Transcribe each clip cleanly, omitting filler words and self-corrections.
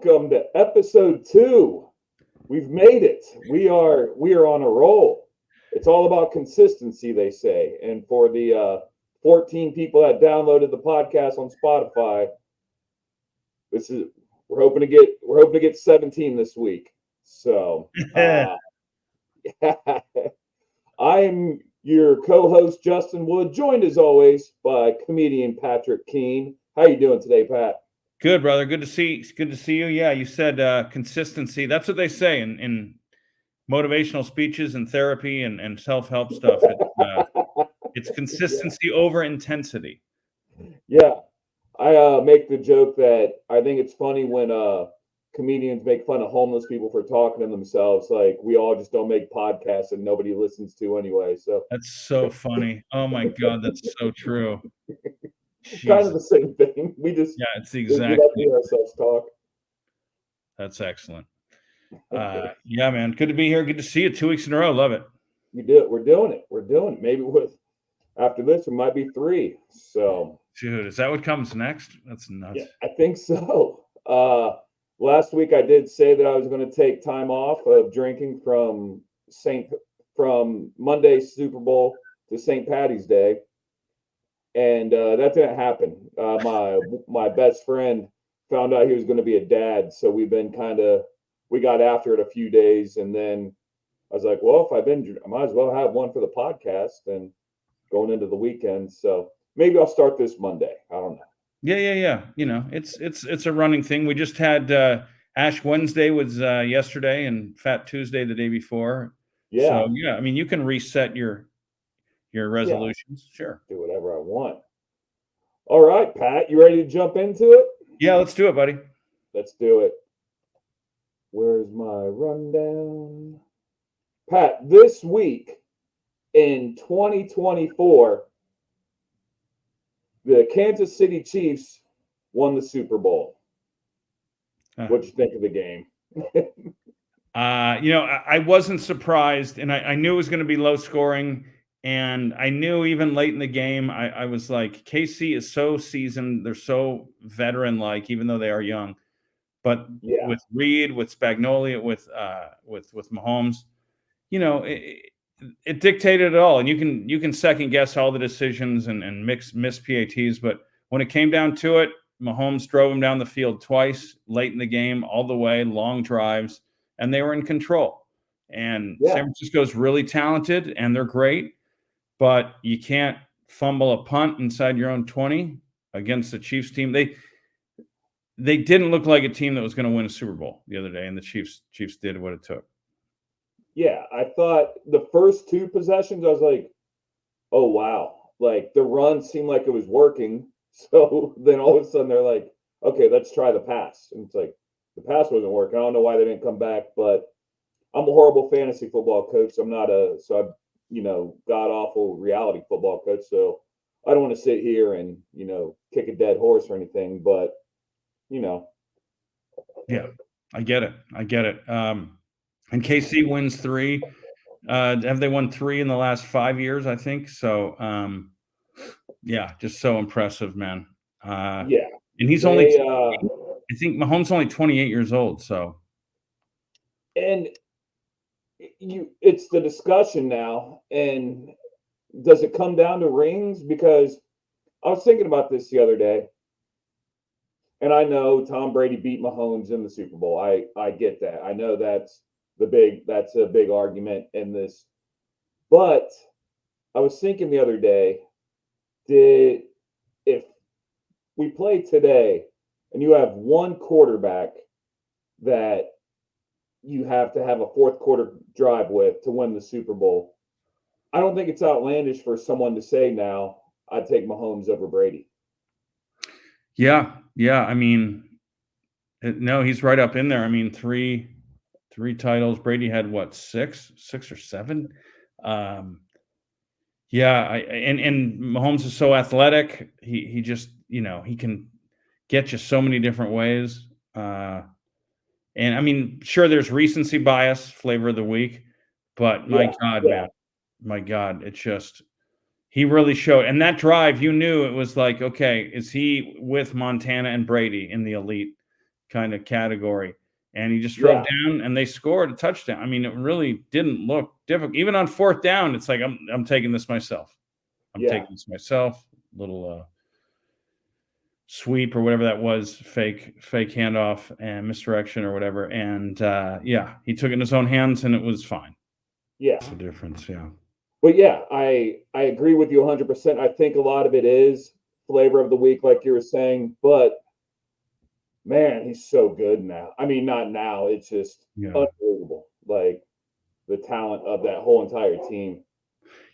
welcome to episode 2. We've made it. We are on a roll. It's all about consistency, they say. And for the 14 people that downloaded the podcast on Spotify, we're hoping to get 17 this week. So I'm your co-host Justin Wood, joined as always by comedian Patrick Keene. How you doing today, Pat? Good, brother. Good to see you. Yeah, you said consistency. That's what they say in motivational speeches and therapy and self-help stuff. It's consistency over intensity. Yeah. I make the joke that I think it's funny when comedians make fun of homeless people for talking to themselves. Like we all just don't make podcasts and nobody listens to anyway. So That's so funny. Oh my God, that's so true. kind of the same thing. We it's like exactly. to hear ourselves talk. That's excellent. Yeah, man. Good to be here. Good to see you 2 weeks in a row. Love it. You do it. We're doing it. Maybe after this, it might be 3. So, dude, is that what comes next? That's nuts. Yeah, I think so. Last week I did say that I was going to take time off of drinking from Monday's Super Bowl to St. Patty's Day, and that didn't happen. My best friend found out he was going to be a dad, so we got after it a few days, and then I was like, well, I might as well have one for the podcast and going into the weekend. So maybe I'll start this Monday. I don't know. Yeah. You know, it's a running thing. We just had Ash Wednesday was yesterday and Fat Tuesday the day before. Yeah. So yeah, I mean, you can reset your resolutions. Yeah. Sure. Do whatever I want. All right, Pat, you ready to jump into it? Yeah, let's do it, buddy. Let's do it. Where's my rundown? Pat, this week in 2024, the Kansas City Chiefs won the Super Bowl. What'd you think of the game? I wasn't surprised, and I knew it was going to be low scoring, and I knew even late in the game, I was like, KC is so seasoned, they're so veteran-like, even though they are young. But with Reed, with Spagnuolo, with Mahomes, it dictated it all, and you can second guess all the decisions and miss PATs, but when it came down to it, Mahomes drove him down the field twice late in the game, all the way, long drives, and they were in control. And San Francisco's really talented, and they're great, but you can't fumble a punt inside your own 20 against the Chiefs team. They didn't look like a team that was going to win a Super Bowl the other day, and the Chiefs did what it took. Yeah, I thought the first 2 possessions, I was like, oh, wow. Like, the run seemed like it was working. So then all of a sudden they're like, okay, let's try the pass. And it's like, the pass wasn't working. I don't know why they didn't come back, but I'm a horrible fantasy football coach. I'm god-awful reality football coach. So I don't want to sit here and, kick a dead horse or anything, but, Yeah, I get it. And KC wins 3. Have they won 3 in the last 5 years? I think so. Just so impressive, man. And he's only. I think Mahomes only 28 years old. So. And it's the discussion now. And does it come down to rings? Because I was thinking about this the other day. And I know Tom Brady beat Mahomes in the Super Bowl. I get that. I know that's a big argument in this. But I was thinking the other day, if we play today and you have one quarterback that you have to have a fourth quarter drive with to win the Super Bowl, I don't think it's outlandish for someone to say now, I'd take Mahomes over Brady. Yeah. I mean, no, he's right up in there. I mean, three titles. Brady had what, 6 or 7? And Mahomes is so athletic. He just, he can get you so many different ways. And I mean, sure, there's recency bias, flavor of the week, but my God, it's just, he really showed. And that drive, you knew it was like, okay, is he with Montana and Brady in the elite? kind of category. And he just drove Yeah. down and they scored a touchdown. I mean, it really didn't look difficult. Even on fourth down, it's like, I'm taking this myself. I'm Yeah. taking this myself. Little sweep or whatever that was, fake handoff and misdirection or whatever. And yeah, he took it in his own hands and it was fine. Yeah. That's the difference. Yeah. But yeah, I agree with you 100%. I think a lot of it is flavor of the week, like you were saying. But man, he's so good now. I mean, not now. It's just Yeah. unbelievable. Like the talent of that whole entire team.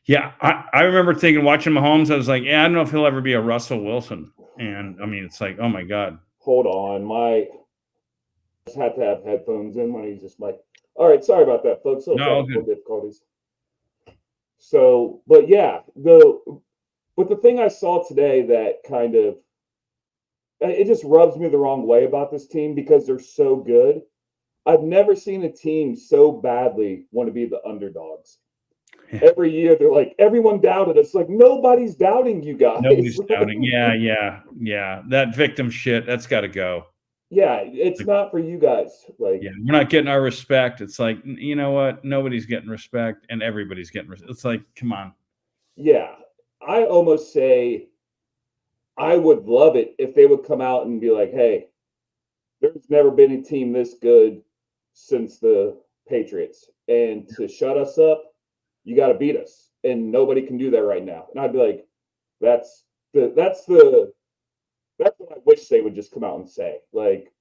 Yeah. I remember thinking, watching Mahomes, I was like, yeah, I don't know if he'll ever be a Russell Wilson. And I mean, it's like, oh my God. Hold on, my just had to have headphones in when he's just like, all right, sorry about that, folks. Little No, technical good. difficulties. So, but yeah, the thing I saw today that kind of it just rubs me the wrong way about this team because they're so good. I've never seen a team so badly want to be the underdogs. Every year they're like, everyone doubted us. Like nobody's doubting you guys. Nobody's doubting. Yeah. That victim shit, that's got to go. Yeah, it's not for you guys. Like, Yeah, we're not getting our respect. It's like, you know what? Nobody's getting respect and everybody's getting respect. It's like, come on. yeah, I almost say I would love it if they would come out and be like, hey, there's never been a team this good since the Patriots. And to shut us up, you got to beat us. And nobody can do that right now. And I'd be like, that's what I wish they would just come out and say. Like,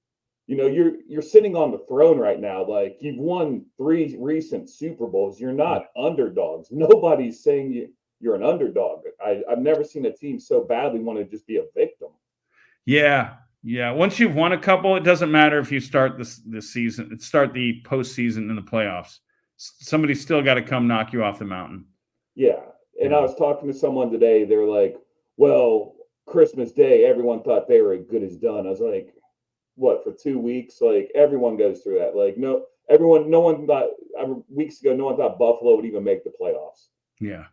you're sitting on the throne right now. Like you've won 3 recent Super Bowls. You're not underdogs. Nobody's saying you're an underdog. I've never seen a team so badly want to just be a victim. Yeah. Once you've won a couple, it doesn't matter if you start this season, start the postseason in the playoffs. Somebody's still got to come knock you off the mountain. Yeah. And I was talking to someone today. They're like, well, Christmas Day, everyone thought they were as good as done. I was like, what, for 2 weeks? Like everyone goes through that. Like no one thought weeks ago, no one thought Buffalo would even make the playoffs. Yeah.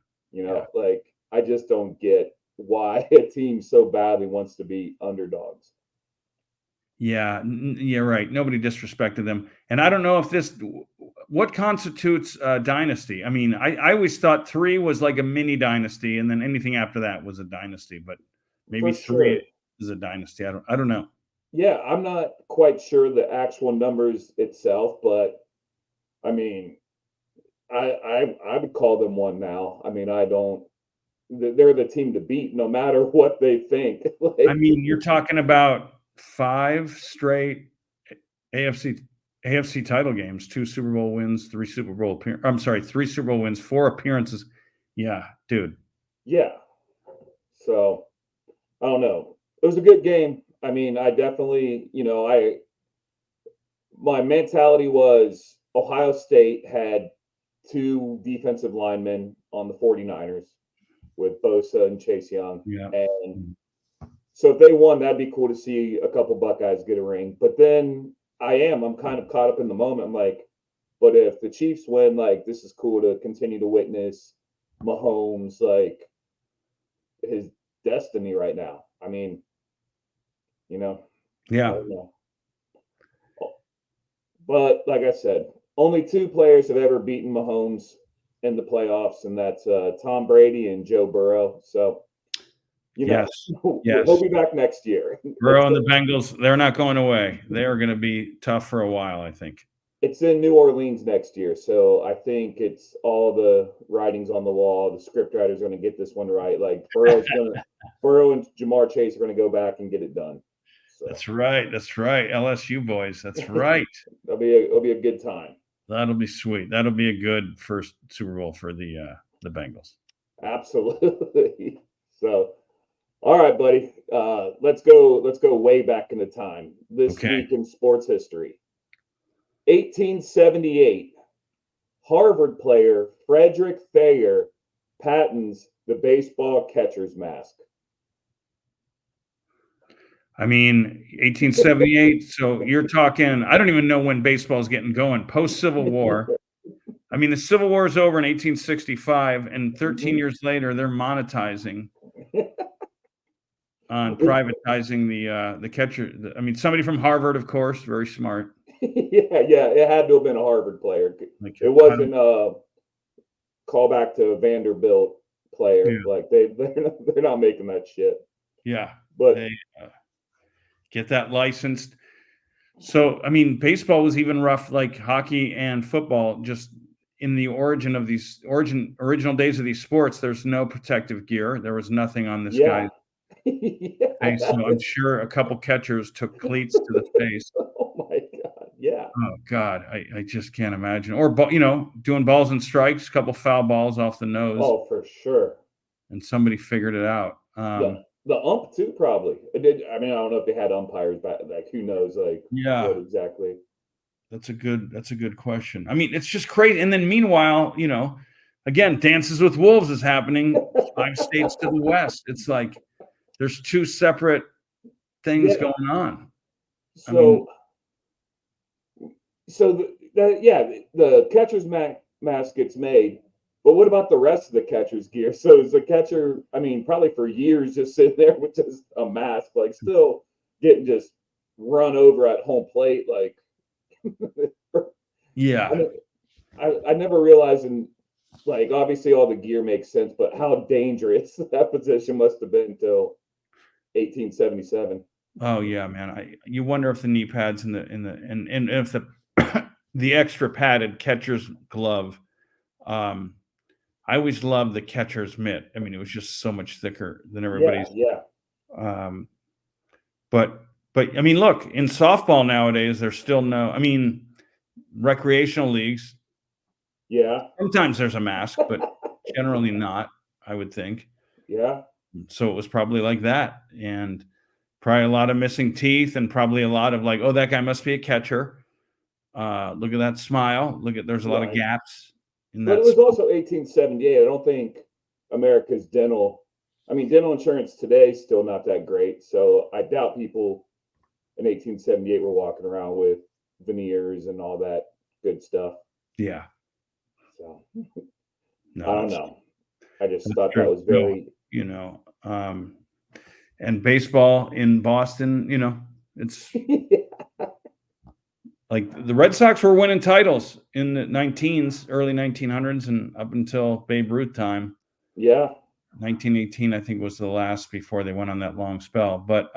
Like I just don't get why a team so badly wants to be underdogs. Yeah, right. Nobody disrespected them. And I don't know if what constitutes a dynasty. I mean, I always thought 3 was like a mini dynasty, and then anything after that was a dynasty. But maybe For sure. 3 is a dynasty. I don't know. Yeah, I'm not quite sure the actual numbers itself, but I mean, I would call them one now. I mean, I don't. They're the team to beat, no matter what they think. I mean, you're talking about 5 straight AFC title games, 2 Super Bowl wins, 3 Super Bowl I'm sorry, 3 Super Bowl wins, 4 appearances. Yeah, dude. Yeah. So I don't know. It was a good game. I mean, I definitely, my mentality was Ohio State had 2 defensive linemen on the 49ers with Bosa and Chase Young. Yeah. And so if they won, that'd be cool to see a couple Buckeyes get a ring. But then I'm kind of caught up in the moment. I'm like, but if the Chiefs win, like this is cool to continue to witness Mahomes, like his destiny right now. I mean, Yeah. I don't know. But like I said, only 2 players have ever beaten Mahomes in the playoffs, and that's Tom Brady and Joe Burrow. So, Yes. he'll be back next year. Burrow and the Bengals, they're not going away. They are going to be tough for a while, I think. It's in New Orleans next year, so I think it's all the writings on the wall. The script writer's going to get this one right. Like Burrow and Jamar Chase are going to go back and get it done. So. That's right. LSU boys. That's right. It'll be a good time. That'll be sweet. That'll be a good first Super Bowl for the Bengals. Absolutely. So, all right, buddy. Let's go way back in the time. This week in sports history. 1878, Harvard player Frederick Thayer patents the baseball catcher's mask. I mean, 1878. So you're talking, I don't even know when baseball's getting going. Post-Civil War. I mean, the Civil War is over in 1865, and 13 years later, they're monetizing. on privatizing the catcher. I mean, somebody from Harvard, of course, very smart. Yeah, it had to have been a Harvard player. Like, It wasn't a callback to a Vanderbilt player. yeah, Like they're not making that shit. yeah, But they get that licensed. So, I mean, baseball was even rough, like hockey and football. Just in the origin of these original days of these sports, there's no protective gear. There was nothing on this yeah, guy's yeah. face. So I'm sure a couple catchers took cleats to the face. Oh my god, yeah. Oh God, I just can't imagine. Or doing balls and strikes, a couple foul balls off the nose, Oh, for sure. and somebody figured it out. The ump too, probably. It did. I mean, I don't know if they had umpires back. Like, who knows? Like, what Yeah, exactly? that's a good question. I mean, it's just crazy. And then meanwhile, again, Dances with Wolves is happening 5 states to the west. It's like there's two separate things Yeah. going on. I mean, So, the catcher's mask gets made, but what about the rest of the catcher's gear? So is the catcher? I mean, probably for years just sitting there with just a mask, like still getting just run over at home plate. Like, I yeah. mean, I never realized, and like obviously all the gear makes sense, but how dangerous that position must have been until 1877. Oh yeah, man. You wonder if the knee pads and if the the extra padded catcher's glove. Um, I always loved the catcher's mitt. I mean, it was just so much thicker than Yeah, everybody's. yeah, Um, but I mean, look, in softball nowadays, there's still no. I mean, recreational leagues. yeah, Sometimes there's a mask, but generally not. I would think. yeah. So it was probably like that, and probably a lot of missing teeth, and probably a lot of like, oh, that guy must be a catcher. Look at that smile. There's a lot of Right. gaps in But it that. was also 1878. I don't think America's dental insurance today is still not that great. So I doubt people in 1878 were walking around with veneers and all that good stuff. Yeah, So I no, don't know. I just that's thought that true. was No, very, you know, and baseball in Boston, it's like the Red Sox were winning titles in the early 1900s, and up until Babe Ruth time. yeah, 1918, I think, was the last before they went on that long spell. But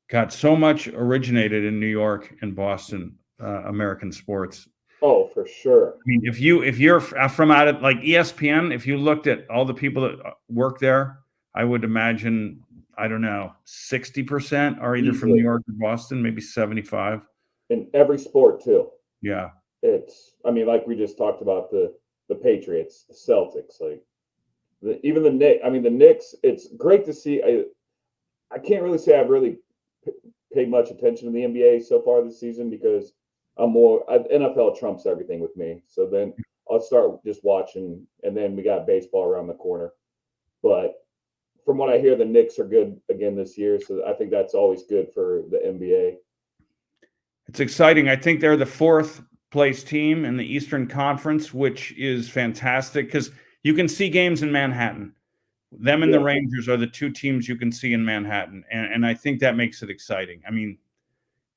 God, so much originated in New York and Boston, American sports. oh, for sure. I mean, if you're from out of like ESPN, if you looked at all the people that work there, I would imagine, I don't know, 60% are either from New Easily York or Boston, maybe 75. in every sport, too. Yeah. I mean, like we just talked about the Patriots, the Celtics, like even the Knicks. I mean, the Knicks, it's great to see. I can't really say I've really paid much attention to the NBA so far this season because NFL trumps everything with me. So then I'll start just watching, and then we got baseball around the corner. But from what I hear, the Knicks are good again this year, so I think that's always good for the NBA. It's exciting. I think they're the fourth place team in the Eastern Conference, which is fantastic because you can see games in Manhattan. Them and the Yeah, Rangers are the two teams you can see in Manhattan, and I think that makes it exciting. I mean,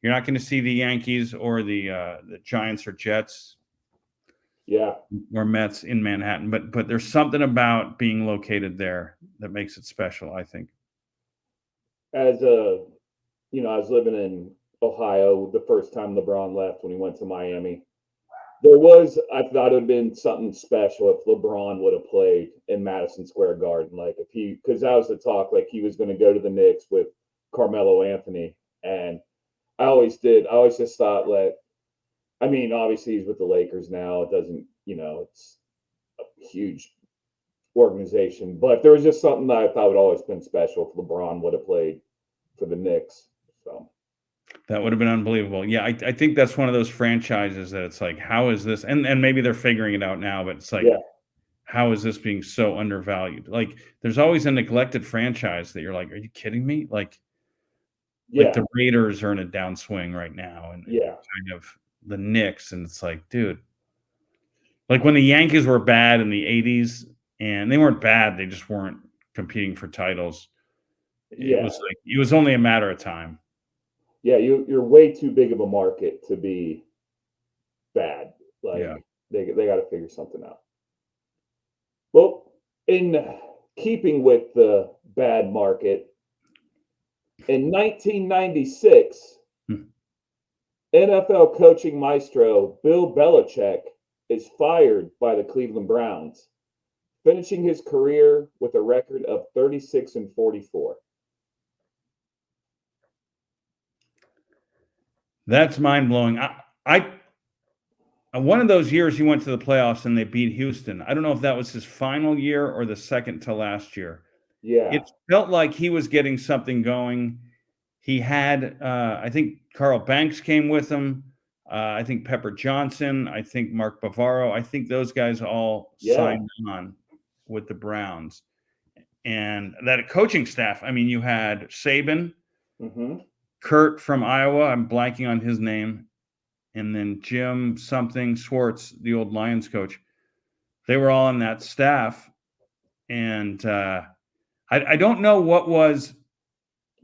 you're not going to see the Yankees or the Giants or Jets yeah. or Mets in Manhattan, but there's something about being located there that makes it special, I think. As I was living in Ohio the first time LeBron left when he went to Miami. I thought it would have been something special if LeBron would have played in Madison Square Garden. Like because that was the talk, like he was going to go to the Knicks with Carmelo Anthony. And I always did. I always just thought, I mean, obviously he's with the Lakers now. It doesn't, it's a huge organization, but there was just something that I thought would always been special if LeBron would have played for the Knicks. So That would have been unbelievable. Yeah, I think that's one of those franchises that it's like, how is this? And maybe they're figuring it out now, but it's like, yeah, how is this being so undervalued? Like, there's always a neglected franchise that you're like, are you kidding me? Like yeah, the Raiders are in a downswing right now, and yeah, kind of the Knicks, and it's like, dude, like when the Yankees were bad in the '80s, and they weren't bad, they just weren't competing for titles. It was like it was only a matter of time. Yeah, you're way too big of a market to be bad. Yeah. Like they got to figure something out. Well, in keeping with the bad market, in 1996, Hmm. NFL coaching maestro Bill Belichick is fired by the Cleveland Browns, finishing his career with a record of 36-44. That's mind blowing. I one of those years he went to the playoffs and they beat Houston. I don't know if that was his final year or the second to last year. Yeah, It felt like he was getting something going. He had, I think Carl Banks came with him. I think Pepper Johnson. I think Mark Bavaro. I think those guys all yeah. signed on with the Browns. And that coaching staff, I mean, you had Saban, Hmm. Kurt from Iowa. I'm blanking on his name. And then Jim something Schwartz, the old Lions coach. They were all on that staff. And I don't know what was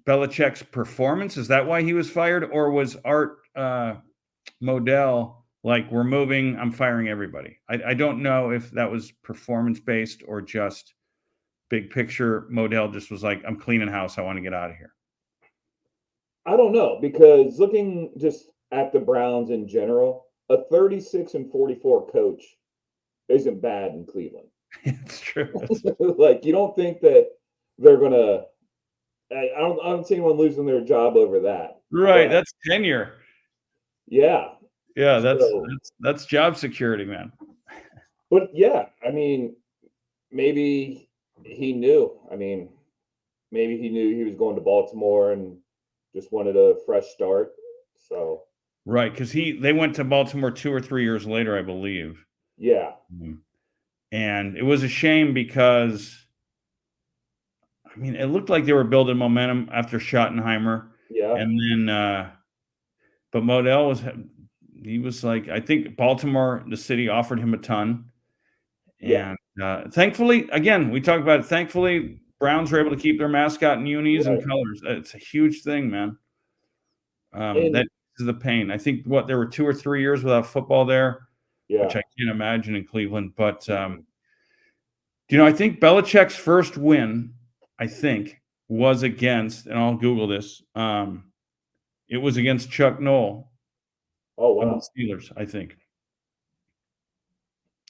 Belichick's performance. Is that why he was fired? Or was Art Modell like, we're moving, I'm firing everybody? I don't know if that was performance based or just big picture. Modell just was like, I'm cleaning house. I want to get out of here. I don't know because looking just at the Browns in general, a 36-44 coach isn't bad in Cleveland. It's true. Like you don't think that they're gonna. I don't see anyone losing their job over that. Right. But That's tenure. yeah, Yeah, so that's job security, man. but yeah, I mean, maybe he knew. I mean, maybe he knew he was going to Baltimore and just wanted a fresh start. So Right, because they went to Baltimore 2 or 3 years later, I believe. yeah, Mhm. And it was a shame because I mean, it looked like they were building momentum after Schottenheimer, yeah, and then but Modell he was like, I think Baltimore, the city offered him a ton. yeah, And thankfully, again, we talked about it. Thankfully, Browns were able to keep their mascot in unis and right. colors. It's a huge thing, man. And That is the pain. I think what there were 2 or 3 years without football there, yeah, which I can't imagine in Cleveland. But I think Belichick's first win, I think, was against, and I'll Google this. It was against Chuck Noll oh on the wow, Steelers. I think.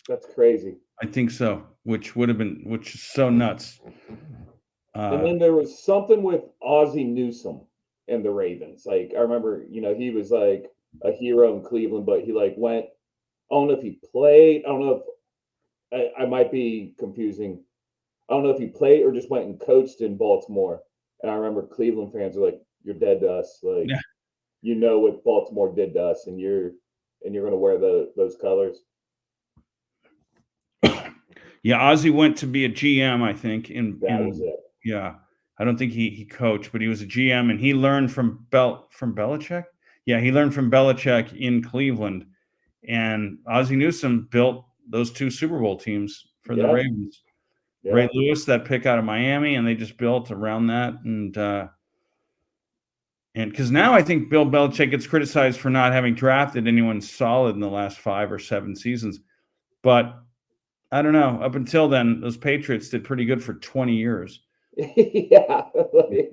that's crazy. I think so. Which is so nuts. And Uh, then there was something with Ozzie Newsome and the Ravens. Like I remember, he was like a hero in Cleveland, but he like went. I don't know if he played. I don't know if I might be confusing. I don't know if he played or just went and coached in Baltimore. And I remember Cleveland fans were like, "You're dead to us. Like yeah, you know what Baltimore did to us, and you're going to wear those colors." yeah. Ozzy went to be a GM, I think. That was In it. Yeah, I don't think he coached, but he was a GM, and he learned from Belichick. Yeah, he learned from Belichick in Cleveland, and Ozzie Newsome built those two Super Bowl teams for the Yeah, Ravens. Ray yeah, Lewis, that pick out of Miami, and they just built around that, and because now I think Bill Belichick gets criticized for not having drafted anyone solid in the last 5 or 7 seasons, but I don't know. Up until then, those Patriots did pretty good for 20 years. yeah. Like,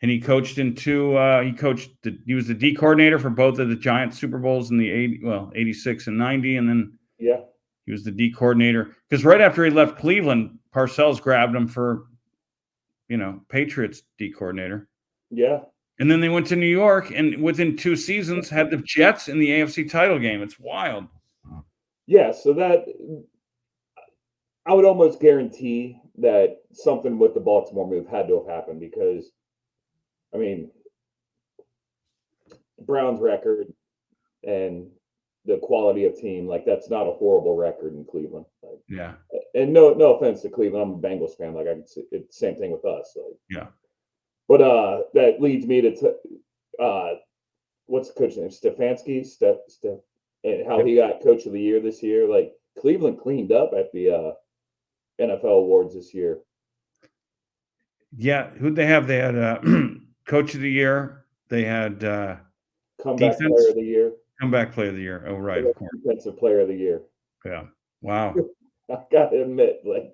And he coached in two. He was the D coordinator for both of the Giants Super Bowls in the 86 and 90, and then yeah, he was the D coordinator because right after he left Cleveland, Parcells grabbed him for Patriots D coordinator, yeah, and then they went to New York, and within 2 seasons had the Jets in the AFC title game. It's wild. yeah. So that I would almost guarantee that something with the Baltimore move had to have happened because I mean Brown's record and the quality of team, like that's not a horrible record in Cleveland. Like, Yeah, and no offense to Cleveland, I'm a Bengals fan. Like I can see it's the same thing with us. Like, yeah. but that leads me to what's the coach name? Stefanski, Steph, and how Yep. he got Coach of the Year this year. Like Cleveland cleaned up at the NFL awards this year. Yeah, who'd they have? They had coach of the year. They had Comeback player defense of the year. comeback player of the year. Oh, They right, of got course. defensive player of the year. Yeah. Wow. I gotta admit, like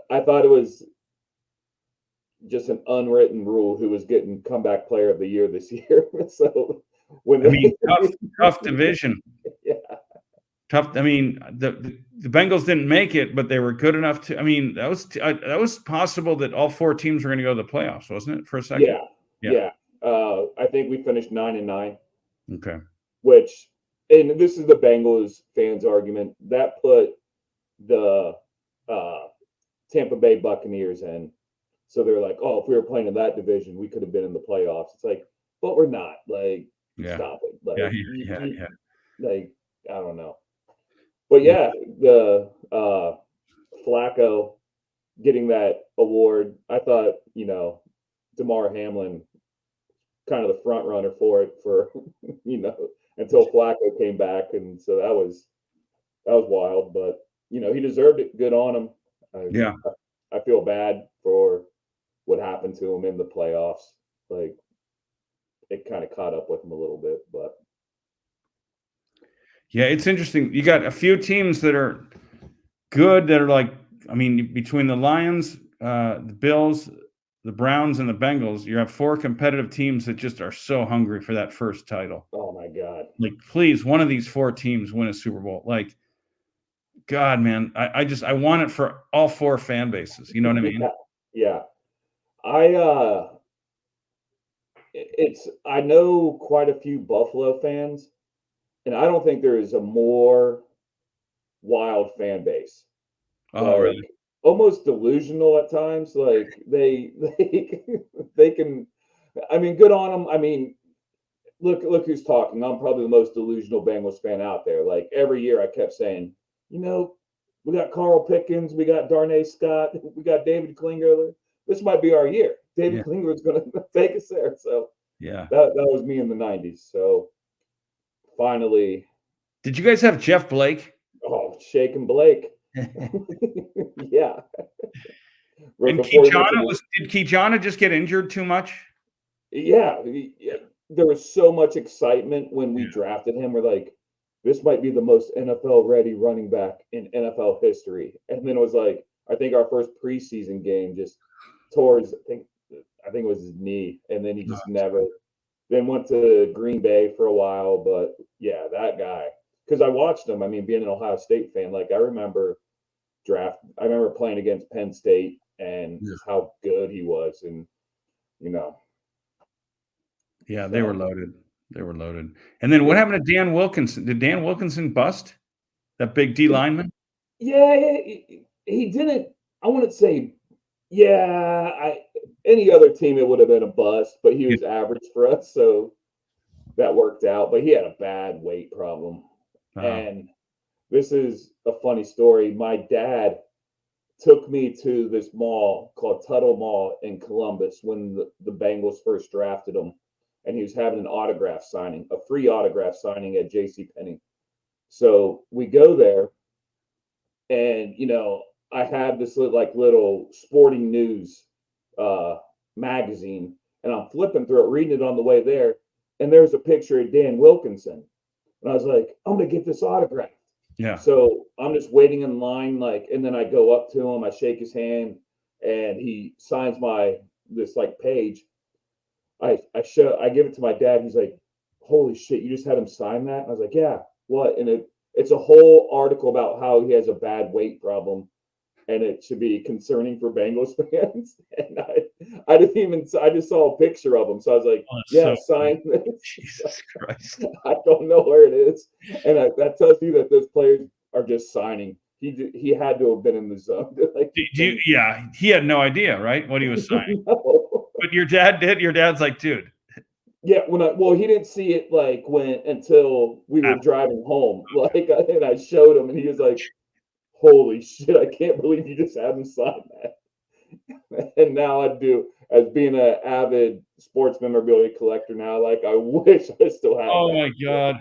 I thought it was just an unwritten rule who was getting comeback player of the year this year. So when I mean, they, tough division. yeah, Tough. I mean, the Bengals didn't make it, but they were good enough to. I mean, that was possible that all four teams were going to go to the playoffs, wasn't it? For a second. yeah, Yeah. yeah. I think we finished 9-9, Okay. which, and this is the Bengals fans' argument that put the uh, Tampa Bay Buccaneers in. So they're like, oh, if we were playing in that division, we could have been in the playoffs. It's like, but we're not. Like, Yeah. stop it. Like, Yeah. Yeah. like I don't know. But Yeah. yeah, the Flacco getting that award, I thought, DeMar Hamlin kind of the front runner for it for, until Flacco came back. And so that was wild, but he deserved it. Good on him. Yeah. I feel bad for what happened to him in the playoffs. Like it kind of caught up with him a little bit, but Yeah. It's interesting. You got a few teams that are good that are like, I mean, between the Lions, the Bills, the Browns, and the Bengals, you have four competitive teams that just are so hungry for that first title. oh my God. Like, please, one of these four teams win a Super Bowl. Like, God, man, I want it for all four fan bases. You know what I mean? Yeah. I I know quite a few Buffalo fans, and I don't think there is a more wild fan base. Oh, Like really? almost delusional at times. Like they can. I mean, good on them. I mean, look who's talking. I'm probably the most delusional Bengals fan out there. Like every year, I kept saying, we got Carl Pickens, we got Darnay Scott, we got David Klinger. This might be our year. David Yeah. Klinger is going to take us there. So Yeah. that was me in the '90s. So finally, Did you guys have Jeff Blake? Shake and Blake. Yeah. And Before he went to Did Kijana just get injured too much? yeah, there was so much excitement when we drafted him. We're like, this might be the most NFL ready running back in NFL history. And then it was like, I think our first preseason game just tore his, I think it was his knee, and then he just never. Then went to Green Bay for a while, but yeah, that guy. Because I watched him. I mean, being an Ohio State fan, like I remember playing against Penn State and just how good he was, and you know. Yeah, they were loaded. They were loaded. And then what happened to Dan Wilkinson? Did Dan Wilkinson bust? That big D lineman? Yeah, he didn't. I wouldn't say. Yeah, any other team it would have been a bust, but he Yeah. was average for us, so that worked out. But he had a bad weight problem, and this is a funny story. My dad took me to this mall called Tuttle Mall in Columbus when the Bengals first drafted him, and he was having an autograph signing, a free autograph signing at JCPenney. So we go there, and I have this little sporting news magazine, and I'm flipping through it, reading it on the way there, and there's a picture of Dan Wilkinson, and I was like, I'm gonna get this autograph. Yeah. So I'm just waiting in line, and then I go up to him, I shake his hand, and he signs this page. I give it to my dad. He's like, "Holy shit, you just had him sign that?" And I was like, "Yeah, what?" And it's a whole article about how he has a bad weight problem, and it should be concerning for Bengals fans. And I didn't even. I just saw a picture of him, so I was like, "Yeah, sign this." Jesus Christ! I don't know where it is, and that tells you that those players are just signing. He had to have been in the zone. Yeah, he had no idea, right, what he was signing. No. But your dad did. Your dad's like, dude. Yeah, he didn't see it until we were driving home. And I showed him, and he was like, "Holy shit! I can't believe you just had him sign that." And now I do, as being an avid sports memorabilia collector now. Like I wish I still had. Oh that. my God!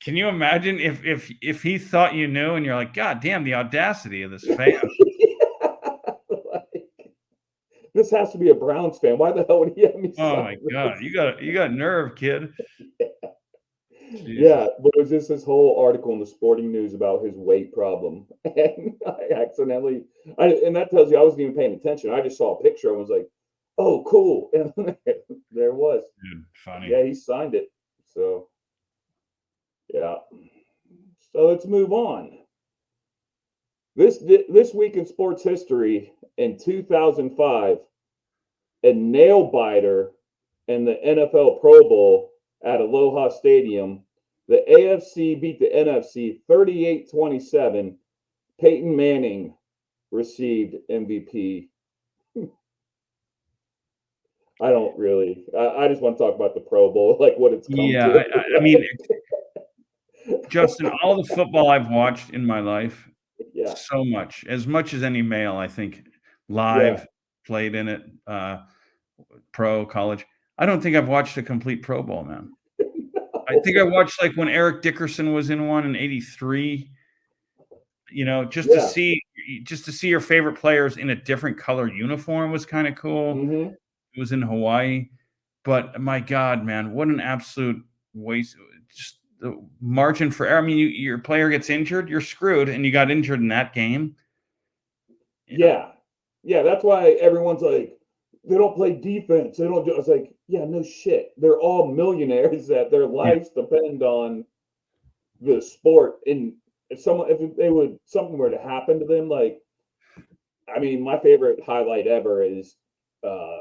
Can you imagine if he thought you knew, and you're like, God damn, the audacity of this fan. this has to be a Browns fan. Why the hell would he have me Oh sign my this? God, you got nerve, kid. Jesus. Yeah, but it was just this whole article in the Sporting News about his weight problem, and and that tells you I wasn't even paying attention. I just saw a picture and was like, "Oh, cool," and there it was. Dude, funny. Yeah, he signed it. So yeah. So let's move on. This week in sports history in 2005, a nail biter in the NFL Pro Bowl at Aloha Stadium. The AFC beat the NFC 38-27. Peyton Manning received MVP. I don't really. I just want to talk about the Pro Bowl, like what it's come Yeah, to. I mean, Justin, all the football I've watched in my life, Yeah, so much, as much as any male, I think, yeah. live, played in it, pro, college. I don't think I've watched a complete Pro Bowl, man. I think I watched like when Eric Dickerson was in one in '83. You know, Yeah. just to see your favorite players in a different color uniform was kind of cool. Mm-hmm. It was in Hawaii, but my God, man, what an absolute waste! Just the margin for error. I mean, your player gets injured, you're screwed, and you got injured in that game. You know, Yeah. Yeah. That's why everyone's like, they don't play defense. They don't do. I was like, yeah, no shit. They're all millionaires that their yeah, lives depend on the sport. And if they would, something were to happen to them, like, I mean, my favorite highlight ever is uh,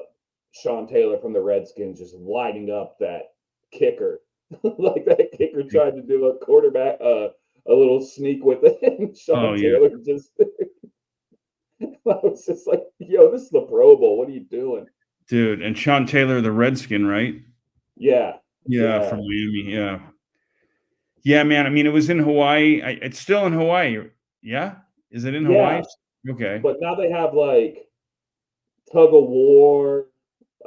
Sean Taylor from the Redskins just lighting up that kicker. Like that kicker tried to do a quarterback, a little sneak with it. And oh Sean yeah, Taylor just, I was just like, yo, this is the Pro Bowl. What are you doing? dude, and Sean Taylor, the Redskin, right? Yeah. Yeah, Yeah. from Miami. Yeah, yeah, man. I mean, it was in Hawaii. It's still in Hawaii. Yeah, is it in Hawaii? Yeah. Okay. But now they have like tug of war.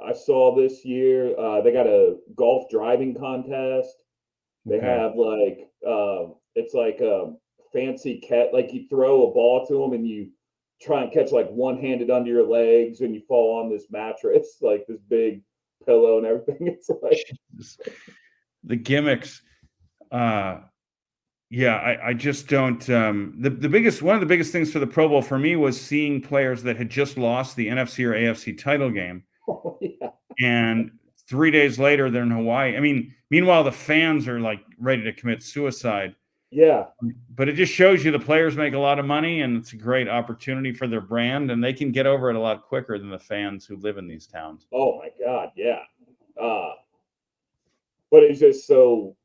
I saw this year. They got a golf driving contest. They Okay. have like it's like a fancy cat. Like you throw a ball to them and you try and catch like one handed under your legs and you fall on this mattress, like this big pillow and everything. It's like Jesus. The gimmicks. Uh, yeah, I just don't. The biggest one of the biggest things for the Pro Bowl for me was seeing players that had just lost the NFC or AFC title game, oh, yeah, and 3 days later they're in Hawaii. I mean, meanwhile the fans are like ready to commit suicide. yeah, But it just shows you the players make a lot of money, and it's a great opportunity for their brand, and they can get over it a lot quicker than the fans who live in these towns. oh my god, yeah. Uh, but it's just so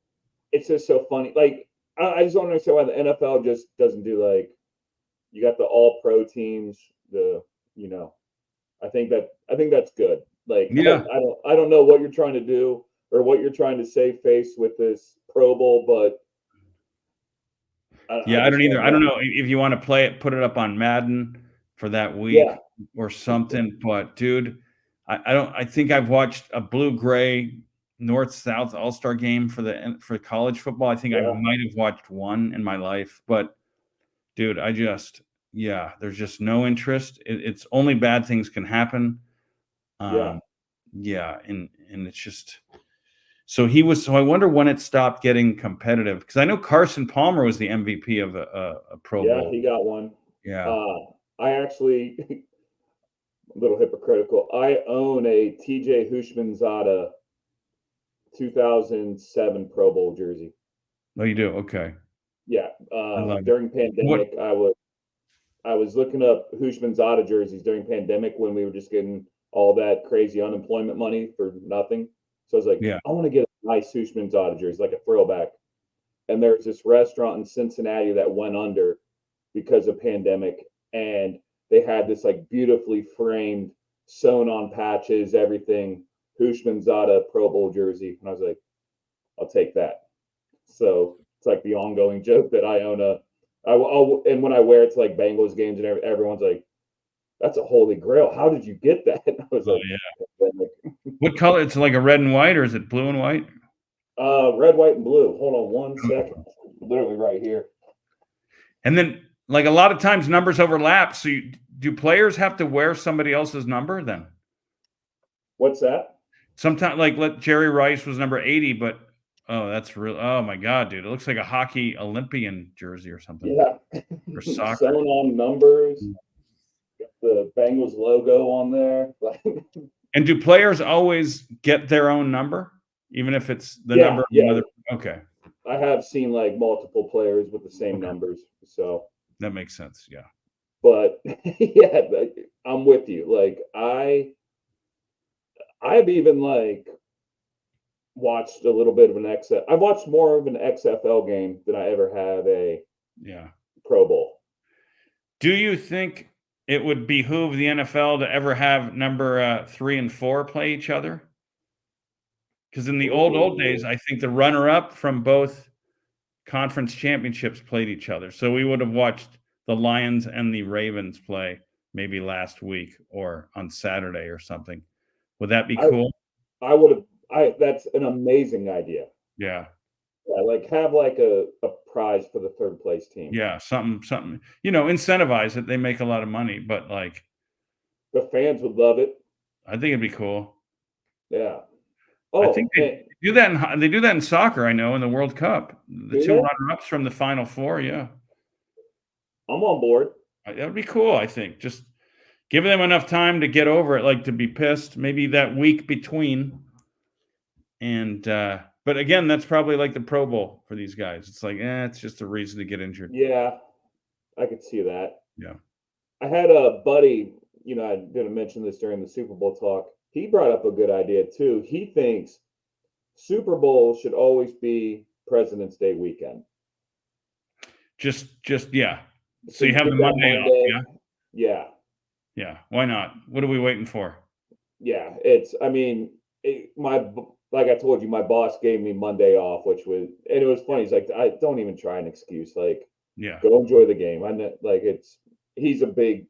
funny. Like I just don't understand why the NFL just doesn't do like you got the all pro teams, the you know, I think that's good. Like Yeah. I don't know what you're trying to do or what you're trying to save face with this Pro Bowl, but I Yeah, I don't just either. don't I don't know. know if you want to play it, put it up on Madden for that Yeah, week or something. But dude, I don't. I think I've watched a blue gray North South All Star game for college football. I think I yeah, might have watched one in my life. But dude, yeah, there's just no interest. It's only bad things can happen. yeah, Um, yeah, and it's just. So he was. So I wonder when it stopped getting competitive because I know Carson Palmer was the MVP of a Pro yeah. Bowl. He got one. Yeah. I actually a little hypocritical. I own a TJ Hushmanzada 2007 Pro Bowl jersey. Oh, you do? Okay. Yeah, I love it. during What? pandemic, I was looking up Hushmanzada jerseys during pandemic when we were just getting all that crazy unemployment money for nothing. So I was like, Yeah. I want to get a nice Hushmanzada jersey, like a throwback. And there's this restaurant in Cincinnati that went under because of pandemic, and they had this like beautifully framed, sewn on patches, everything Hushmanzada Pro Bowl jersey, and I was like, I'll take that. So it's like the ongoing joke that I own and when I wear it to like Bengals games and everyone's like, that's a holy grail. How did you get that? And I was Oh, like, yeah. What color? It's like a red and white, or is it blue and white? red, white, and blue. Hold on one second. Literally right here. And then, like a lot of times, numbers overlap. So, do players have to wear somebody else's number then? What's that? Sometimes, like, let Jerry Rice was number 80, but that's real. Oh my God, dude, it looks like a hockey Olympian jersey or something, Yeah. or soccer. Sewn on numbers, the Bengals logo on there. And do players always get their own number, even if it's the number Yeah, of yeah. another? Okay, I have seen like multiple players with the same okay, numbers. So, that makes sense. Yeah, but yeah, I'm with you. Like I've even like watched a little bit of an XF. I've watched more of an XFL game than I ever have a yeah. Pro Bowl. Do you think it would behoove the NFL to ever have number 3 and 4 play each other? Because in the old days, Ooh. I think the runner-up from both conference championships played each other. So we would have watched the Lions and the Ravens play maybe last week or on Saturday or something. Would that be I cool? I would have I that's an amazing idea. Yeah. Yeah, like have like a prize for the third place team. Yeah, something, incentivize it. They make a lot of money, but, like, The fans would love it. I think it'd be cool. Yeah. I think Oh, and they do that in soccer, I know, in the World Cup. The do 2 they? runner-ups from the Final 4, yeah. I'm on board. That would be cool, I think. Just giving them enough time to get over it, like, to be pissed, maybe that week between, and, but again, that's probably like the Pro Bowl for these guys. It's like, it's just a reason to get injured. Yeah, I could see that. Yeah. I had a buddy, I didn't mention this during the Super Bowl talk. He brought up a good idea too. He thinks Super Bowl should always be President's Day weekend. Just yeah. So So you you have the get that Monday off, Monday. yeah? Yeah. Yeah, why not? What are we waiting for? Yeah. I mean, like I told you, my boss gave me Monday off, and it was funny. He's like, I don't even try an excuse. Like, Yeah, go enjoy the game. I know, like, he's a big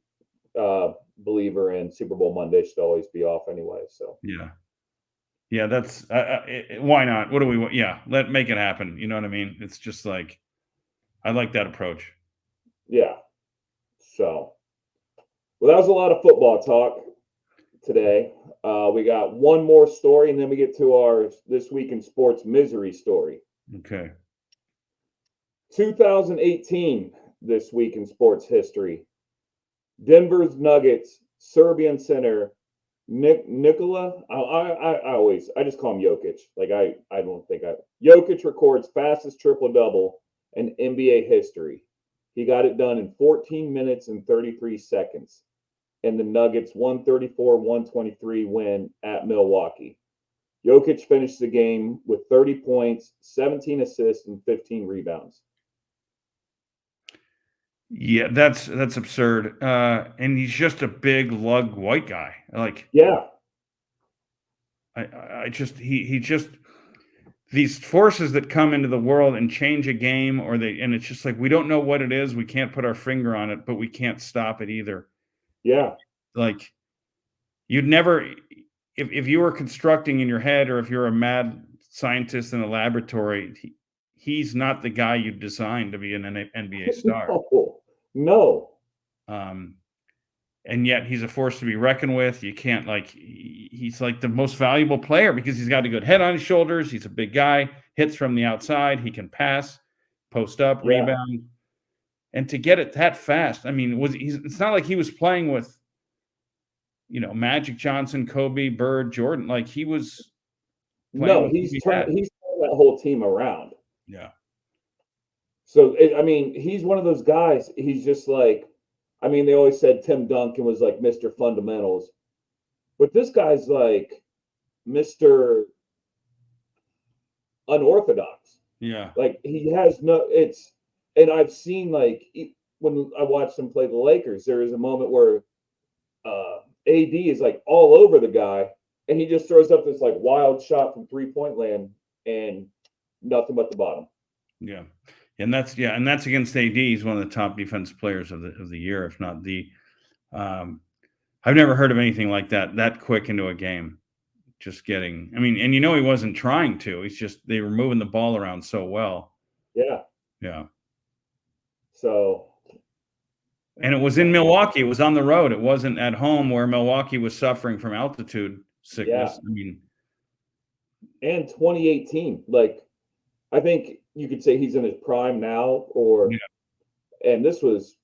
believer in Super Bowl Monday should always be off anyway. So, yeah. Yeah, that's why not? What do we want? Yeah, make it happen. You know what I mean? It's just like I like that approach. yeah. So, well, that was a lot of football talk today. We got one more story, and then we get to our This Week in Sports misery story. Okay. 2018, This Week in Sports history. Denver's Nuggets Serbian center Nikola. I just call him Jokic. Like I don't think Jokic records fastest triple double in NBA history. He got it done in 14 minutes and 33 seconds. And the Nuggets 134-123 win at Milwaukee. Jokic finished the game with 30 points, 17 assists, and 15 rebounds. Yeah, that's absurd. And he's just a big lug white guy. Like Yeah, I just he just these forces that come into the world and change a game, and it's just like we don't know what it is. We can't put our finger on it, but we can't stop it either. yeah. Like you'd never, if you were constructing in your head, or if you're a mad scientist in a laboratory, he's not the guy you designed to be an NBA star. No, no. Um, and yet he's a force to be reckoned with. You can't he's like the most valuable player because he's got a good head on his shoulders. He's a big guy, hits from the outside. He can pass, post up, Yeah. rebound, and to get it that fast. I mean, it's not like he was playing with, Magic Johnson, Kobe, Bird, Jordan. Like he was playing No, with who he's he turned had. that whole team around. Yeah. So I mean, he's one of those guys. He's just like, I mean, they always said Tim Duncan was like Mr. Fundamentals, but this guy's like Mr. Unorthodox. Yeah. Like he has no. And I've seen like when I watched him play the Lakers, there is a moment where AD is like all over the guy, and he just throws up this like wild shot from 3-point land and nothing but the bottom. Yeah. And that's against AD. He's one of the top defensive players of the year, if not the. I've never heard of anything like that quick into a game. Just getting. I mean, and he wasn't trying to. He's just they were moving the ball around so well. Yeah. Yeah. So. And it was in Milwaukee. It was on the road. It wasn't at home where Milwaukee was suffering from altitude. sickness. I mean, and 2018, like I think you could say he's in his prime now, or yeah. and this was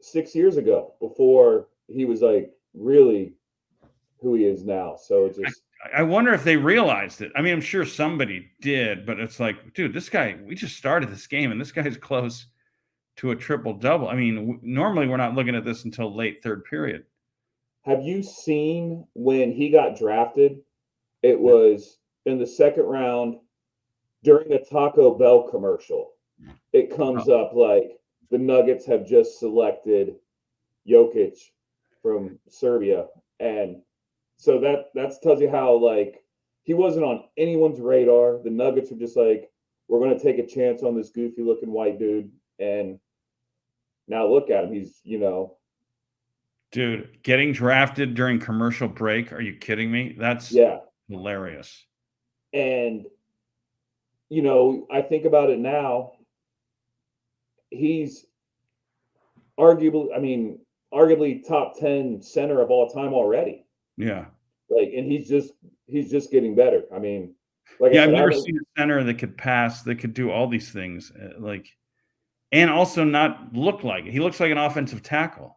6 years ago before he was like really who he is now. So it just I wonder if they realized it. I mean, I'm sure somebody did, but it's like, dude, this guy, we just started this game and this guy's close to a triple double. I mean, normally we're not looking at this until late third period. have you seen when he got drafted? It was in the second round during a Taco Bell commercial. It comes up like the Nuggets have just selected Jokic from Serbia, and so that tells you how like he wasn't on anyone's radar. The Nuggets were just like, we're going to take a chance on this goofy looking white dude, and now look at him. He's Dude, getting drafted during commercial break. Are you kidding me? That's yeah, hilarious. and I think about it now. He's arguably top 10 center of all time already. Yeah. Like, and he's just getting better. I mean, like I Yeah, I've said, never seen a center that could pass, that could do all these things, and also not look like it. He looks like an offensive tackle.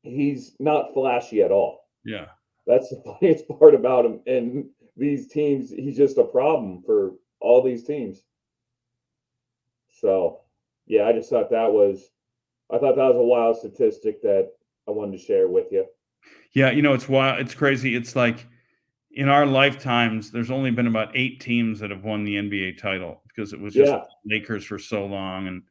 he's not flashy at all. Yeah. That's the funniest part about him. And these teams, he's just a problem for all these teams. So, yeah, I thought that was a wild statistic that I wanted to share with you. Yeah, it's wild. It's crazy. It's like in our lifetimes, there's only been about 8 teams that have won the NBA title because it was just Yeah, Lakers for so long and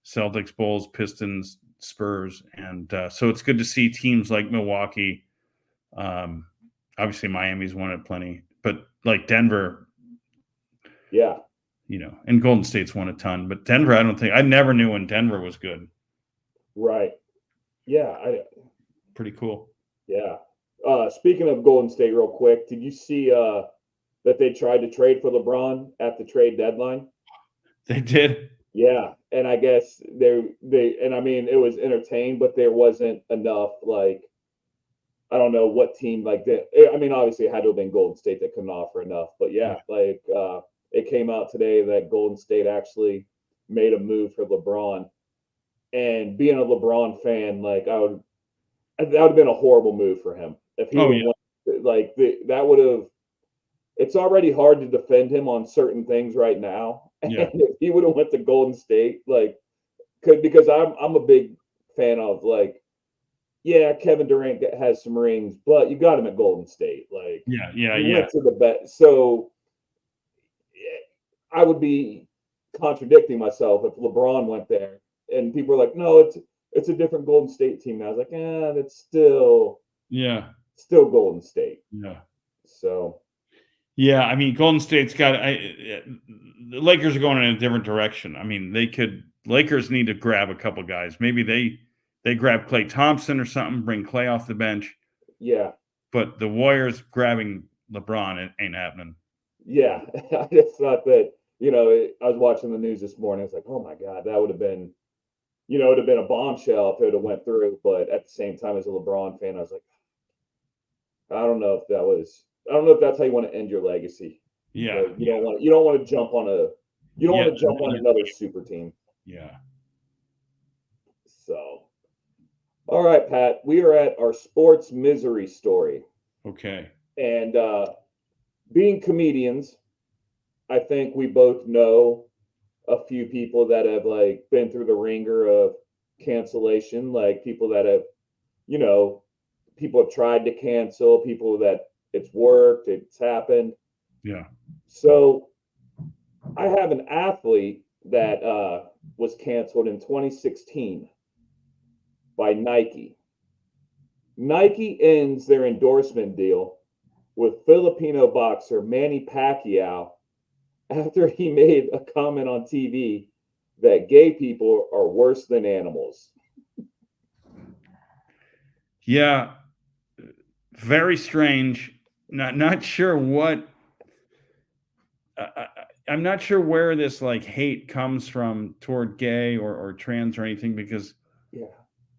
Celtics, Bulls, Pistons, Spurs. And so it's good to see teams like Milwaukee. Um, Obviously, Miami's won it plenty, but like Denver, yeah, and Golden State's won a ton. But Denver, I never knew when Denver was good. right. Yeah, Pretty cool. yeah. Speaking of Golden State, real quick, did you see that they tried to trade for LeBron at the trade deadline? They did. Yeah, and I guess and I mean it was entertained, but there wasn't enough like I don't know what team like that. I mean, obviously it had to have been Golden State that couldn't offer enough, but yeah, like it came out today that Golden State actually made a move for LeBron. And being a LeBron fan, like that would have been a horrible move for him if he Oh would yeah, have went. Like that would have. It's already hard to defend him on certain things right now, and yeah, if he would have went to Golden State, like, because I'm a big fan of like, yeah, Kevin Durant has some rings, but you got him at Golden State, like yeah, yeah, you yeah, went to the best. So I would be contradicting myself if LeBron went there, and people are like, no, it's a different Golden State team now. I was like, that's yeah, still Golden State. yeah. So Yeah, I mean, Golden State's got. The Lakers are going in a different direction. I mean, Lakers need to grab a couple guys. Maybe they grab Klay Thompson or something, bring Klay off the bench. yeah, But the Warriors grabbing LeBron, it ain't happening. yeah. I just thought that I was watching the news this morning. I was like, oh my god, that would have been it would have been a bombshell if it would have went through. But at the same time, as a LeBron fan, I was like, I don't know if that was. I don't know if that's how you want to end your legacy. Yeah, Like, you don't want to jump on yeah, another super team. yeah. So, all right, Pat, we are at our sports misery story. Okay. And being comedians, I think we both know a few people that have like been through the ringer of cancellation, like people that have, people have tried to cancel, people that it's worked, it's happened. Yeah. So I have an athlete that was canceled in 2016 by Nike. Nike ends their endorsement deal with Filipino boxer Manny Pacquiao after he made a comment on TV that gay people are worse than animals. Yeah. Very strange. Not sure what. I'm not sure where this like hate comes from toward gay or trans or anything, because Yeah.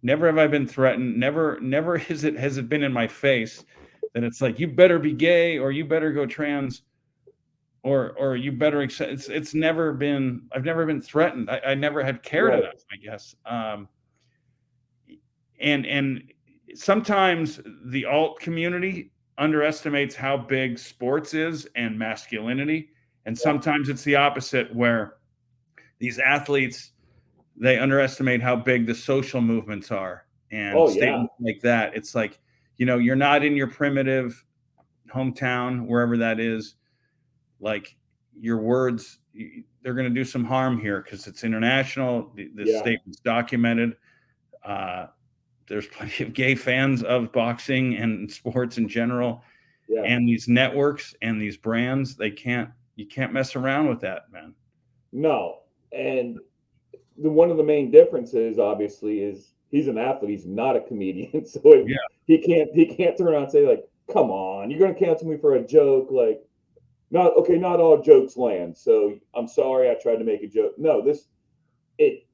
never have I been threatened. Never has it been in my face. that it's like, you better be gay or you better go trans or you better accept. It's never been. I've never been threatened. I never had cared Right. enough, I guess. And sometimes the alt community underestimates how big sports is and masculinity, and Yeah. sometimes it's the opposite, where these athletes, they underestimate how big the social movements are, and Oh yeah. statements like that. It's like, you're not in your primitive hometown, wherever that is. Like, your words, they're going to do some harm here because it's international. The Yeah. statement's documented. Uh, there's plenty of gay fans of boxing and sports in general, Yeah. and these networks and these brands, you can't mess around with that, man. No. And one of the main differences, obviously, is he's an athlete. He's not a comedian, so Yeah. he can't turn around and say like, "Come on, you're gonna cancel me for a joke." Like, not okay. Not all jokes land. So I'm sorry. I tried to make a joke. No, this it.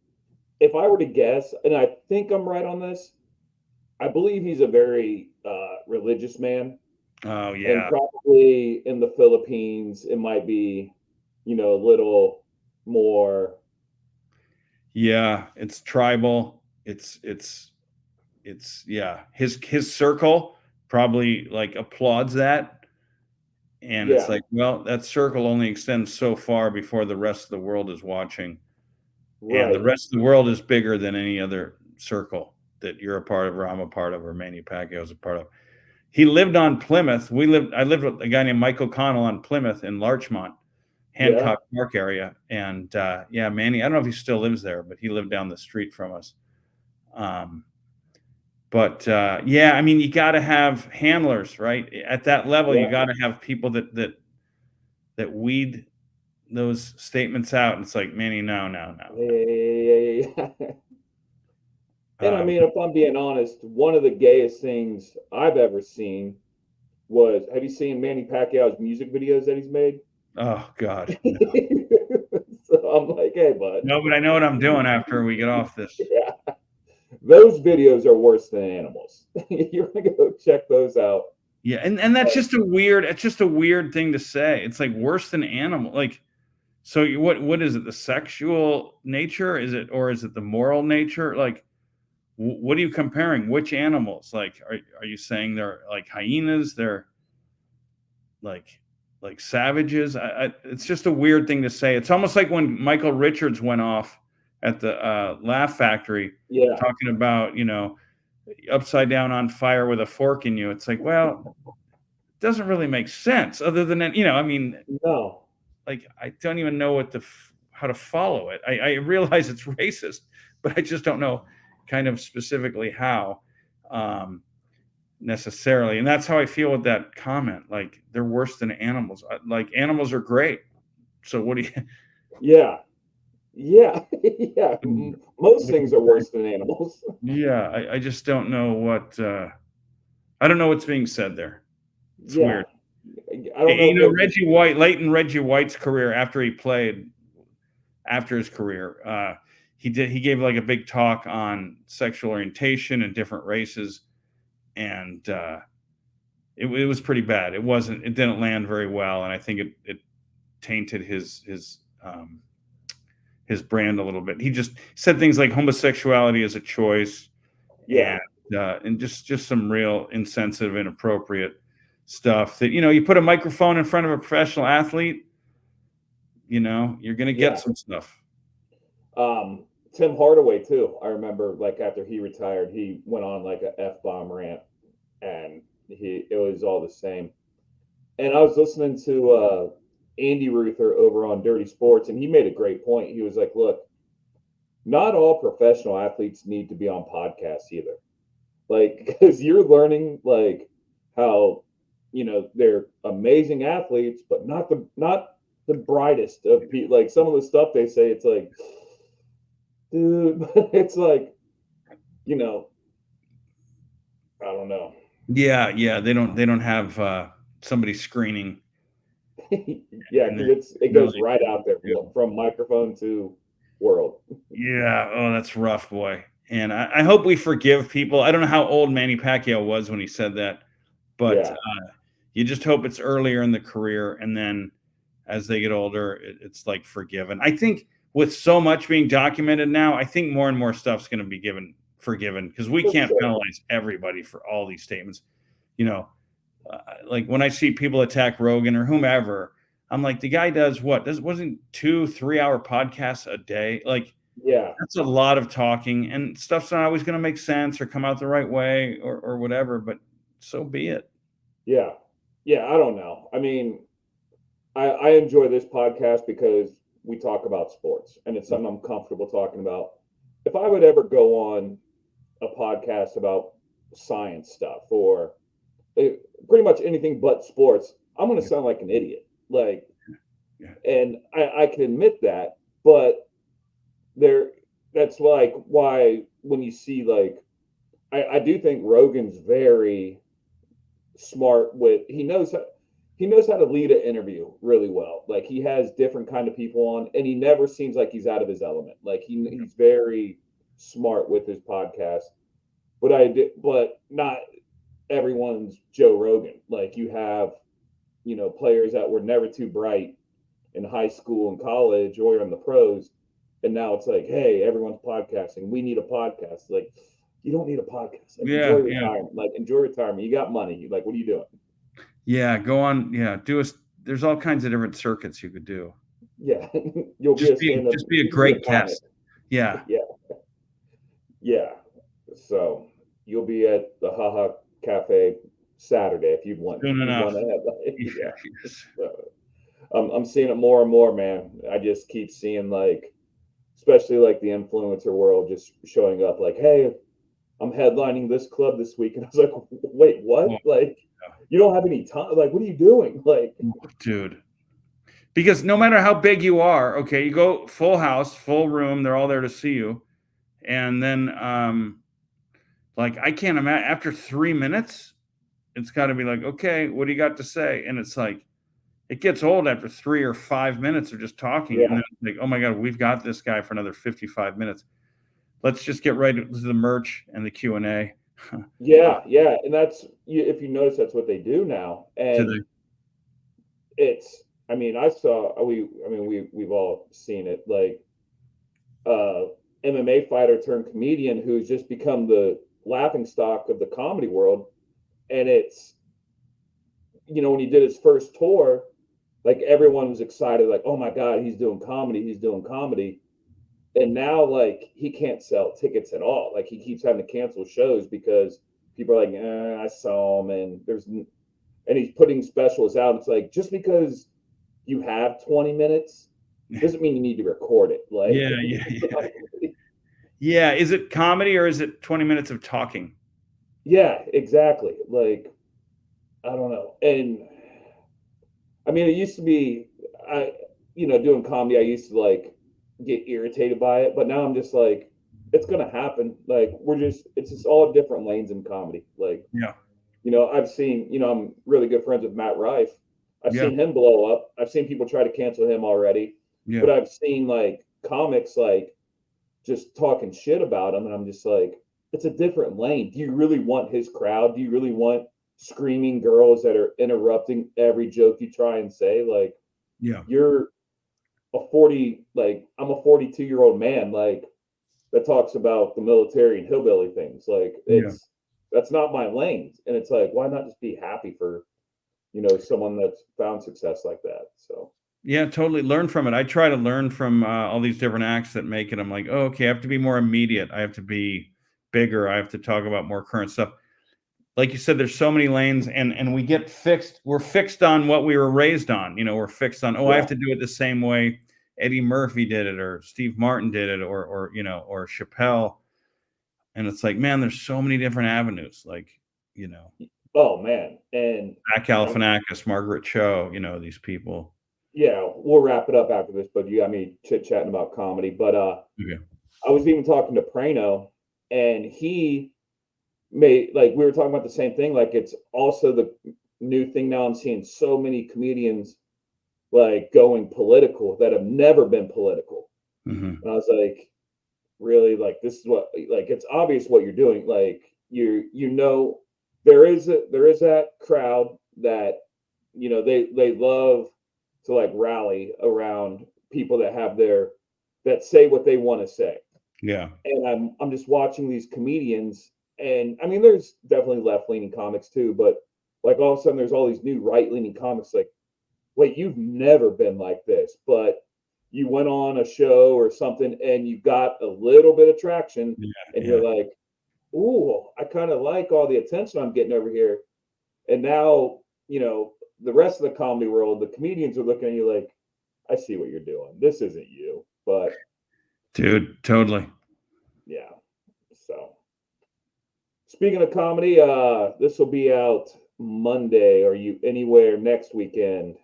If I were to guess, and I think I'm right on this, I believe he's a very religious man, Oh and yeah. probably in the Philippines, it might be, a little more. Yeah, it's tribal. It's yeah. His circle probably like applauds that. And it's Yeah. like, well, that circle only extends so far before the rest of the world is watching. And the Right. rest of the world is bigger than any other circle that you're a part of, or I'm a part of, or Manny Pacquiao's a part of. He lived on Plymouth. I lived with a guy named Michael Connell on Plymouth in Larchmont, Yeah. Hancock Park area. And yeah, Manny, I don't know if he still lives there, but he lived down the street from us. But yeah, I mean, you got to have handlers, right? At that level, you Yeah. got to have people that weed those statements out. And it's like, Manny, no, no, no, no. Yeah. And I mean, if I'm being honest, one of the gayest things I've ever seen was, have you seen Manny Pacquiao's music videos that he's made? Oh God, no. So I'm like, hey, bud. No, but I know what I'm doing after we get off this. Yeah. Those videos are worse than animals. You're gonna go check those out. Yeah, and that's just it's just a weird thing to say. It's like worse than animal. Like, so what is it? The sexual nature? Is it, or is it the moral nature? Like, what are you comparing? Which animals? Like, are you saying they're like hyenas? They're like savages? It's just a weird thing to say. It's almost like when Michael Richards went off at the Laugh Factory Yeah. talking about, upside down on fire with a fork in you. It's like, well, it doesn't really make sense other than that, I mean, No. like, I don't even know how to follow it. I realize it's racist, but I just don't know kind of specifically how, necessarily. And that's how I feel with that comment. Like, they're worse than animals. Like, animals are great. So what do you, Yeah. Yeah. Yeah. Most what do things are worse than animals. yeah, I just don't know I don't know what's being said there. It's Yeah. weird. I don't know if it. Reggie White, late in Reggie White's career, after his career, he gave like a big talk on sexual orientation and different races, and it was pretty bad. It didn't land very well, and I think it tainted his brand a little bit. He just said things like homosexuality is a choice, Yeah. and just some real insensitive, inappropriate stuff that, you put a microphone in front of a professional athlete, you're going to get Yeah. some stuff. Tim Hardaway too. I remember, like, after he retired, he went on like a F bomb rant, and it was all the same. And I was listening to Andy Ruther over on Dirty Sports, and he made a great point. He was like, "Look, not all professional athletes need to be on podcasts either. Like, because you're learning like how they're amazing athletes, but not the brightest of people. Like some of the stuff they say, it's like, dude, it's like, you know, I don't know." Yeah, they don't have somebody screening, Yeah, and because it know goes they right out there from microphone to world. Yeah, oh, that's rough, boy. And I hope we forgive people. I don't know how old Manny Pacquiao was when he said that, But Yeah. you just hope it's earlier in the career, and then as they get older, it's like forgiven. I think with so much being documented now, I think more and more stuff's going to be forgiven because we For can't sure. penalize everybody for all these statements. You know, like when I see people attack Rogan or whomever, I'm like, the guy does what? Wasn't 2-3 hour podcasts a day? Like, Yeah. that's a lot of talking, and stuff's not always going to make sense or come out the right way or whatever, but so be it. Yeah. Yeah. I don't know. I mean, I enjoy this podcast because we talk about sports and it's something I'm comfortable talking about. If I would ever go on a podcast about science stuff or pretty much anything but sports, I'm going to sound like an idiot. Like, Yeah. and I can admit that, but there, that's like why when you see like, I do think Rogan's very smart with he knows how to lead an interview really well. Like he has different kind of people on, and he never seems like he's out of his element. Like he's very smart with his podcast. But not everyone's Joe Rogan. Like you have, players that were never too bright in high school and college or in the pros, and now it's like, hey, everyone's podcasting. We need a podcast. Like you don't need a podcast. Like enjoy Yeah, yeah. retirement. Like enjoy retirement. You got money. Like what are you doing? Yeah, go on. Yeah, there's all kinds of different circuits you could do. Yeah, you'll be a stand-up. Just be a You can be a great comic. guest. Yeah. Yeah, yeah. So you'll be at the Haha Cafe Saturday if you'd want. Soon You'd enough. want to have. Yeah. Yes. So, I'm seeing it more and more, man. I just keep seeing like, especially like the influencer world, just showing up like, hey, I'm headlining this club this week, and I was like, wait, what? Oh, Like, yeah. you don't have any time? Like, what are you doing? Like, Dude. Because no matter how big you are, okay, you go full house, full room, they're all there to see you. And then like I can't imagine after 3 minutes, it's got to be like, okay, what do you got to say? And it's like it gets old after 3 or 5 minutes of just talking. And yeah, then it's like, oh my God, we've got this guy for another 55 minutes. Let's just get right to the merch and the Q&A. yeah, and that's if you notice, that's what they do now, To and the it's. I mean, we've all seen it. Like, uh, MMA fighter turned comedian who's just become the laughing stock of the comedy world, and it's when he did his first tour, like everyone was excited, like, oh my god, he's doing comedy, and now like he can't sell tickets at all. Like he keeps having to cancel shows because people are like, I saw him, and he's putting specials out. It's like just because you have 20 minutes doesn't mean you need to record it. Like, yeah. Yeah. Is it comedy or is it 20 minutes of talking? yeah, exactly. Like, I don't know. And I mean, it used to be, doing comedy, I used to like get irritated by it, but now I'm just like, it's going to happen. Like, it's just all different lanes in comedy. Like, Yeah. I've seen, I'm really good friends with Matt Rife. I've Yeah. seen him blow up. I've seen people try to cancel him already, Yeah. but I've seen like comics like just talking shit about him, and I'm just like, it's a different lane. Do you really want his crowd? Do you really want screaming girls that are interrupting every joke you try and say? Like, Yeah. you're I'm a 42-year-old man, like that talks about the military and hillbilly things. Like, Yeah. that's not my lane. And it's like, why not just be happy for, someone that's found success like that? So, Yeah, totally. Learn from it. I try to learn from all these different acts that make it. I'm like, oh, okay, I have to be more immediate. I have to be bigger. I have to talk about more current stuff. Like you said, there's so many lanes, and we get fixed. We're fixed on what we were raised on. We're fixed on, oh, I yeah, have to do it the same way Eddie Murphy did it, or Steve Martin did it, or Chappelle. And it's like, man, there's so many different avenues. Like, oh man. And Zach Galifianakis, Margaret Cho, these people. yeah, we'll wrap it up after this, but you got me chit chatting about comedy. But Okay. I was even talking to Prano, and he made like we were talking about the same thing. Like it's also the new thing now. I'm seeing so many comedians like going political that have never been political. Mm-hmm. And I was like, really, like this is what like it's obvious what you're doing. Like there is that crowd that, they love to like rally around people that that say what they want to say. Yeah. And I'm just watching these comedians, and I mean, there's definitely left leaning comics too, but like all of a sudden there's all these new right leaning comics. Like, wait, you've never been like this, but you went on a show or something and you got a little bit of traction, Yeah. and Yeah. you're like, ooh, I kind of like all the attention I'm getting over here. And now, the rest of the comedy world, the comedians are looking at you like, I see what you're doing. This isn't you. But Dude, totally. yeah. So speaking of comedy, this will be out Monday. Are you anywhere next weekend?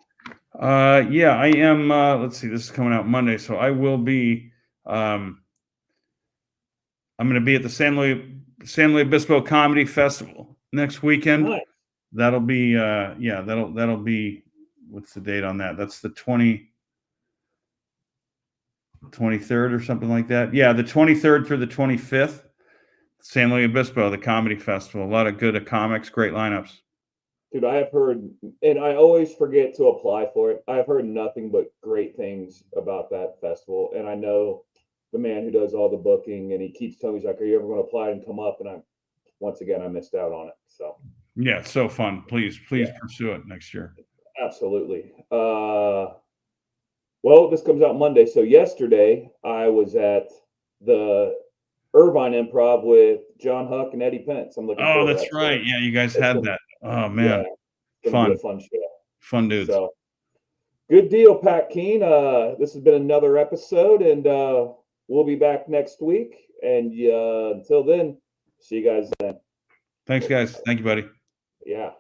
Yeah, I am. Let's see, this is coming out Monday, so I will be. Um, I'm going to be at the San Luis Obispo Comedy Festival next weekend. Nice. That'll be. Yeah, that'll be. What's the date on that? That's the 23rd or something like that. Yeah, the 23rd through the 25th. San Luis Obispo, the comedy festival. A lot of good comics, great lineups. Dude, I have heard, and I always forget to apply for it. I've heard nothing but great things about that festival. And I know the man who does all the booking, and he keeps telling me, he's like, are you ever going to apply and come up? And once again, I missed out on it. So, Yeah, it's so fun. Please yeah, pursue it next year. absolutely. Well, this comes out Monday. So, yesterday, I was at the Irvine Improv with John Huck and Eddie Pence. I'm looking Oh, forward to that's that right. show. Yeah, you guys It's had gonna, that. Oh yeah, man, it's gonna be a fun, fun show. fun dudes. So, good deal, Pat Keen. This has been another episode, and we'll be back next week. And until then, see you guys then. Thanks, guys. Thank you, buddy. Yeah.